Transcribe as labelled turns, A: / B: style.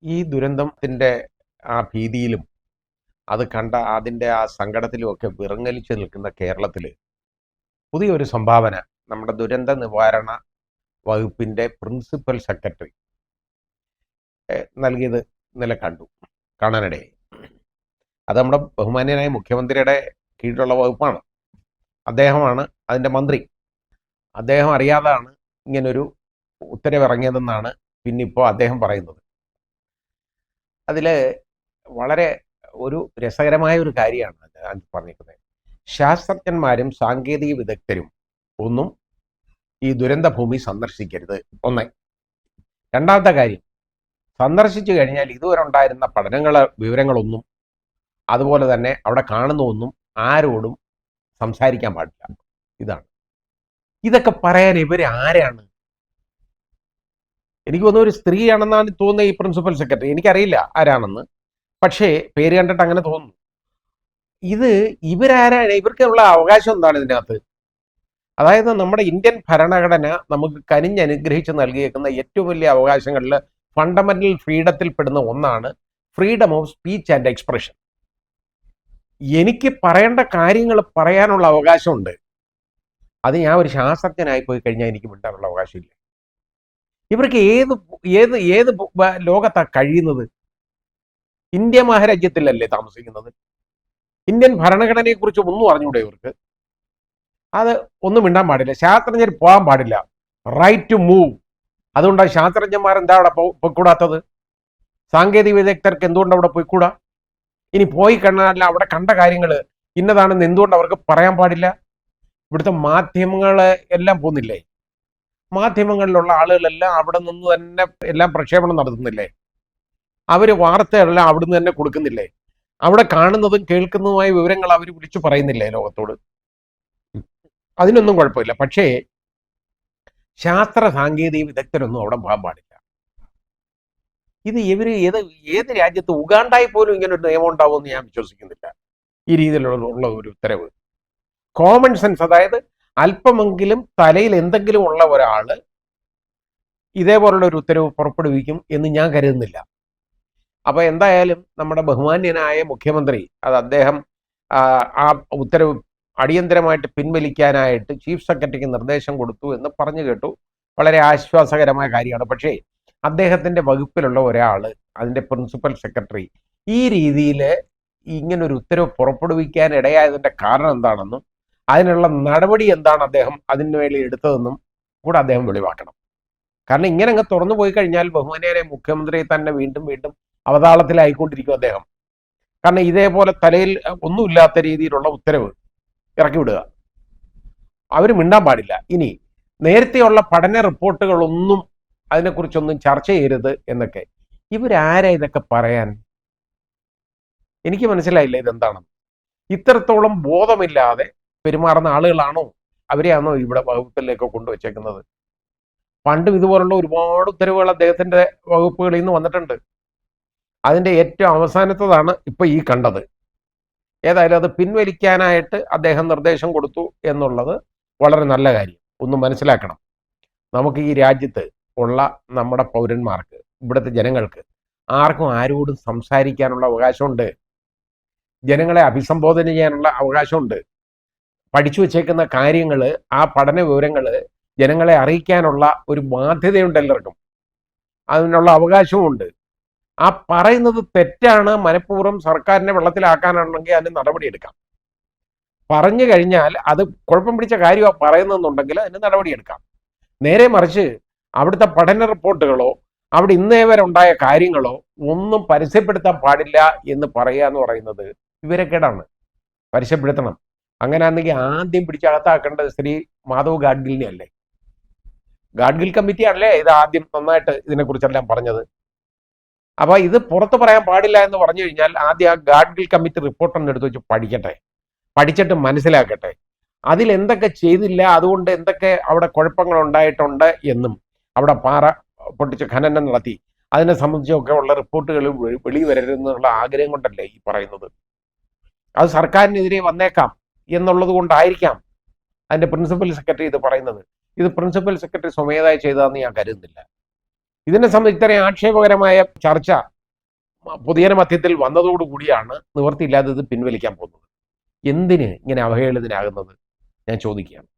A: ഈ ദുരന്തത്തിന്റെ ആ ഭീതിയിലും അത് കണ്ട അതിന്റെ ആ സങ്കടത്തിലും ഒക്കെ വിറങ്ങലിച്ചു നിൽക്കുന്ന കേരളത്തിൽ പുതിയൊരു സംഭാവന നമ്മുടെ ദുരന്ത നിവാരണ വകുപ്പിന്റെ പ്രിൻസിപ്പൽ സെക്രട്ടറി നൽകിയത് ഇന്നലെ കാണാനിടയായി. അത് നമ്മുടെ ബഹുമാന്യനായ മുഖ്യമന്ത്രിയുടെ കീഴിലുള്ള വകുപ്പാണ്. അദ്ദേഹമാണ് അതിന്റെ മന്ത്രി. അദ്ദേഹം അറിയാതാണ് ഇങ്ങനൊരു ഉത്തരവിറങ്ങിയതെന്നാണ് പിന്നിപ്പോൾ അദ്ദേഹം പറയുന്നത്. അതില് വളരെ ഒരു രസകരമായ ഒരു കാര്യമാണ് പറഞ്ഞിരിക്കുന്നത്. ശാസ്ത്രജ്ഞന്മാരും സാങ്കേതിക വിദഗ്ധരും ഒന്നും ഈ ദുരന്ത ഭൂമി സന്ദർശിക്കരുത്. ഒന്ന്. രണ്ടാമത്തെ കാര്യം, സന്ദർശിച്ചു കഴിഞ്ഞാൽ ഇതുവരെ ഉണ്ടായിരുന്ന വിവരങ്ങളൊന്നും അതുപോലെ തന്നെ അവിടെ കാണുന്ന ഒന്നും ആരോടും സംസാരിക്കാൻ പാടില്ല. ഇതാണ്. ഇതൊക്കെ പറയാൻ ഇവര് ആരാണ്? എനിക്ക് തോന്നുന്നു ഒരു സ്ത്രീയാണെന്നാണ് തോന്നുന്നത് ഈ പ്രിൻസിപ്പൽ സെക്രട്ടറി. എനിക്കറിയില്ല ആരാണെന്ന്, പക്ഷേ പേര് കണ്ടിട്ട് അങ്ങനെ തോന്നുന്നു. ഇത് ഇവരാരാണ്? ഇവർക്കുള്ള അവകാശം എന്താണ് ഇതിനകത്ത്? അതായത് നമ്മുടെ ഇന്ത്യൻ ഭരണഘടന നമുക്ക് കനിഞ്ഞനുഗ്രഹിച്ച് നൽകിയേക്കുന്ന ഏറ്റവും വലിയ അവകാശങ്ങളിൽ ഫണ്ടമെന്റൽ ഫ്രീഡത്തിൽ പെടുന്ന ഒന്നാണ് freedom of speech and expression. എനിക്ക് പറയേണ്ട കാര്യങ്ങൾ പറയാനുള്ള അവകാശമുണ്ട്. അത് ഞാൻ ഒരു ശാസ്ത്രജ്ഞനായി പോയി കഴിഞ്ഞാൽ എനിക്ക് മിണ്ടാനുള്ള അവകാശമില്ല. ഇവർക്ക് ഏത് ഏത് ഏത് ലോകത്താണ് കഴിയുന്നത്? ഇന്ത്യ മഹാരാജ്യത്തിലല്ലേ താമസിക്കുന്നത്? ഇന്ത്യൻ ഭരണഘടനയെ കുറിച്ച് ഒന്നും അറിഞ്ഞൂടെ ഇവർക്ക്? അത് ഒന്നും മിണ്ടാൻ പാടില്ല. ശാസ്ത്രജ്ഞർ പോകാൻ പാടില്ല. Right to move. അതുകൊണ്ടാണ് ശാസ്ത്രജ്ഞന്മാർ എന്താ അവിടെ പോയിക്കൂടാത്തത്? സാങ്കേതിക വിദഗ്ധർക്ക് എന്തുകൊണ്ട് അവിടെ പോയിക്കൂടാ? ഇനി പോയി കണ്ടാൽ അവിടെ കണ്ട കാര്യങ്ങൾ ഇന്നതാണെന്ന് എന്തുകൊണ്ട് അവർക്ക് പറയാൻ പാടില്ല? ഇവിടുത്തെ മാധ്യമങ്ങളെ എല്ലാം പോകുന്നില്ലേ? മാധ്യമങ്ങളിലുള്ള ആളുകളെല്ലാം അവിടെ നിന്ന് തന്നെ എല്ലാം പ്രക്ഷേപണം നടത്തുന്നില്ലേ? അവര് വാർത്തകളെല്ലാം അവിടുന്ന് തന്നെ കൊടുക്കുന്നില്ലേ? അവിടെ കാണുന്നതും കേൾക്കുന്നതുമായ വിവരങ്ങൾ അവർ വിളിച്ചു പറയുന്നില്ലേ ലോകത്തോട്? അതിനൊന്നും കുഴപ്പമില്ല. പക്ഷേ ശാസ്ത്ര സാങ്കേതിക വിദഗ്ധരൊന്നും അവിടെ പോകാൻ പാടില്ല. ഇത് ഇവര് ഏത് രാജ്യത്ത് ഉഗാണ്ടായി പോലും ഇങ്ങനെ ഒരു നിയമം ഉണ്ടാവുമെന്ന് ഞാൻ വിശ്വസിക്കുന്നില്ല. ഈ രീതിയിലുള്ള ഒരു ഉത്തരവ്. കോമൺ സെൻസ്, അതായത് അല്പമെങ്കിലും തലയിൽ എന്തെങ്കിലും ഉള്ള ഒരാള് ഇതേപോലുള്ള ഒരു ഉത്തരവ് പുറപ്പെടുവിക്കും എന്ന് ഞാൻ കരുതുന്നില്ല. അപ്പൊ എന്തായാലും നമ്മുടെ ബഹുമാന്യനായ മുഖ്യമന്ത്രി അദ്ദേഹം ആ ഉത്തരവ് അടിയന്തരമായിട്ട് പിൻവലിക്കാനായിട്ട് ചീഫ് സെക്രട്ടറിക്ക് നിർദ്ദേശം കൊടുത്തു എന്ന് പറഞ്ഞു കേട്ടു. വളരെ ആശ്വാസകരമായ കാര്യമാണ്. പക്ഷേ അദ്ദേഹത്തിന്റെ വകുപ്പിലുള്ള ഒരാള്, അതിന്റെ പ്രിൻസിപ്പൽ സെക്രട്ടറി, ഈ രീതിയിൽ ഇങ്ങനൊരു ഉത്തരവ് പുറപ്പെടുവിക്കാൻ ഇടയായതിന്റെ കാരണം എന്താണെന്നും അതിനുള്ള നടപടി എന്താണ് അദ്ദേഹം അതിനു വേണ്ടി എടുത്തതെന്നും കൂടെ അദ്ദേഹം വെളിവാക്കണം. കാരണം ഇങ്ങനെ അങ്ങ് തുറന്നു പോയി കഴിഞ്ഞാൽ ബഹുമാന്യനായ മുഖ്യമന്ത്രിയെ തന്നെ വീണ്ടും വീണ്ടും അവതാളത്തിലായിക്കൊണ്ടിരിക്കും അദ്ദേഹം. കാരണം ഇതേപോലെ തലയിൽ ഒന്നുമില്ലാത്ത രീതിയിലുള്ള ഉത്തരവ് ഇറക്കി വിടുക. അവർ മിണ്ടാൻ പാടില്ല. ഇനി നേരത്തെയുള്ള പഠന റിപ്പോർട്ടുകളൊന്നും അതിനെക്കുറിച്ചൊന്നും ചർച്ച ചെയ്യരുത് എന്നൊക്കെ. ഇവരാരാ ഇതൊക്കെ പറയാൻ? എനിക്ക് മനസ്സിലായില്ല ഇതെന്താണെന്ന്. ഇത്രത്തോളം ബോധമില്ലാതെ പെരുമാറുന്ന ആളുകളാണോ അവരെയാണോ ഇവിടെ വകുപ്പിലേക്ക് കൊണ്ടുവച്ചേക്കുന്നത്? പണ്ടും ഇതുപോലുള്ള ഒരുപാട് ഉത്തരവുകൾ അദ്ദേഹത്തിന്റെ വകുപ്പുകളിൽ നിന്ന് വന്നിട്ടുണ്ട്. അതിന്റെ ഏറ്റവും അവസാനത്തതാണ് ഇപ്പൊ ഈ കണ്ടത്. ഏതായാലും അത് പിൻവലിക്കാനായിട്ട് അദ്ദേഹം നിർദ്ദേശം കൊടുത്തു എന്നുള്ളത് വളരെ നല്ല കാര്യം. ഒന്ന് മനസ്സിലാക്കണം, നമുക്ക് ഈ രാജ്യത്ത് ഉള്ള നമ്മുടെ പൗരന്മാർക്ക്, ഇവിടുത്തെ ജനങ്ങൾക്ക് ആർക്കും ആരോടും സംസാരിക്കാനുള്ള അവകാശമുണ്ട്. ജനങ്ങളെ അഭിസംബോധന ചെയ്യാനുള്ള അവകാശമുണ്ട്. പഠിച്ചു വച്ചേക്കുന്ന കാര്യങ്ങൾ, ആ പഠന വിവരങ്ങൾ ജനങ്ങളെ അറിയിക്കാനുള്ള ഒരു ബാധ്യതയുണ്ട് എല്ലാവർക്കും. അതിനുള്ള അവകാശവുമുണ്ട്. ആ പറയുന്നത് തെറ്റാണ്, മനഃപൂർവ്വം സർക്കാരിനെ വെള്ളത്തിലാക്കാനാണെങ്കിൽ അതിന് നടപടിയെടുക്കാം. പറഞ്ഞു കഴിഞ്ഞാൽ അത് കുഴപ്പം പിടിച്ച കാര്യമാണ് പറയുന്നതെന്നുണ്ടെങ്കിൽ അതിന് നടപടിയെടുക്കാം. നേരെ മറിച്ച് അവിടുത്തെ പഠന റിപ്പോർട്ടുകളോ അവിടെ ഇന്നേ വരെ ഉണ്ടായ കാര്യങ്ങളോ ഒന്നും പരസ്യപ്പെടുത്താൻ പാടില്ല എന്ന് പറയുക എന്ന് പറയുന്നത് വിവരക്കേടാണ്. പരസ്യപ്പെടുത്തണം. അങ്ങനെയാണെങ്കിൽ ആദ്യം പിടിച്ചകത്താക്കേണ്ടത് ശ്രീ മാധവ് ഗാഡ്ഗിലിനെ അല്ലേ? ഗാഡ്ഗിൽ കമ്മിറ്റി അല്ലേ ഇത് ആദ്യം നന്നായിട്ട് ഇതിനെക്കുറിച്ചെല്ലാം പറഞ്ഞത്? അപ്പൊ ഇത് പുറത്ത് പറയാൻ പാടില്ല എന്ന് പറഞ്ഞു കഴിഞ്ഞാൽ ആദ്യം ആ ഗാഡ്ഗിൽ കമ്മിറ്റി റിപ്പോർട്ടൊന്നും എടുത്ത് വെച്ച് പഠിക്കട്ടെ, പഠിച്ചിട്ട് മനസ്സിലാക്കട്ടെ അതിൽ എന്തൊക്കെ ചെയ്തില്ല, അതുകൊണ്ട് എന്തൊക്കെ അവിടെ കുഴപ്പങ്ങൾ ഉണ്ടായിട്ടുണ്ട് എന്നും, അവിടെ പാറ പൊട്ടിച്ച് ഖനനം നടത്തി അതിനെ സംബന്ധിച്ചൊക്കെ ഉള്ള റിപ്പോർട്ടുകൾ വെളിവരരുതെന്നുള്ള ആഗ്രഹം കൊണ്ടല്ലേ ഈ പറയുന്നത്. അത് സർക്കാരിനെതിരെ വന്നേക്കാം എന്നുള്ളത് കൊണ്ടായിരിക്കാം അതിന്റെ പ്രിൻസിപ്പൽ സെക്രട്ടറി ഇത് പറയുന്നത്. ഇത് പ്രിൻസിപ്പൽ സെക്രട്ടറി സ്വമേധയാ ചെയ്തതെന്ന് ഞാൻ കരുതുന്നില്ല. ഇതിനെ സംബന്ധിച്ച് ഇത്രയും ആക്ഷേപകരമായ ചർച്ച പൊതുജന മധ്യത്തിൽ വന്നതോടുകൂടിയാണ് നിവർത്തിയില്ലാതെ ഇത് പിൻവലിക്കാൻ പോകുന്നത്. എന്തിന് ഇങ്ങനെ അവഹേളിതനാകുന്നത് ഞാൻ ചോദിക്കുകയാണ്.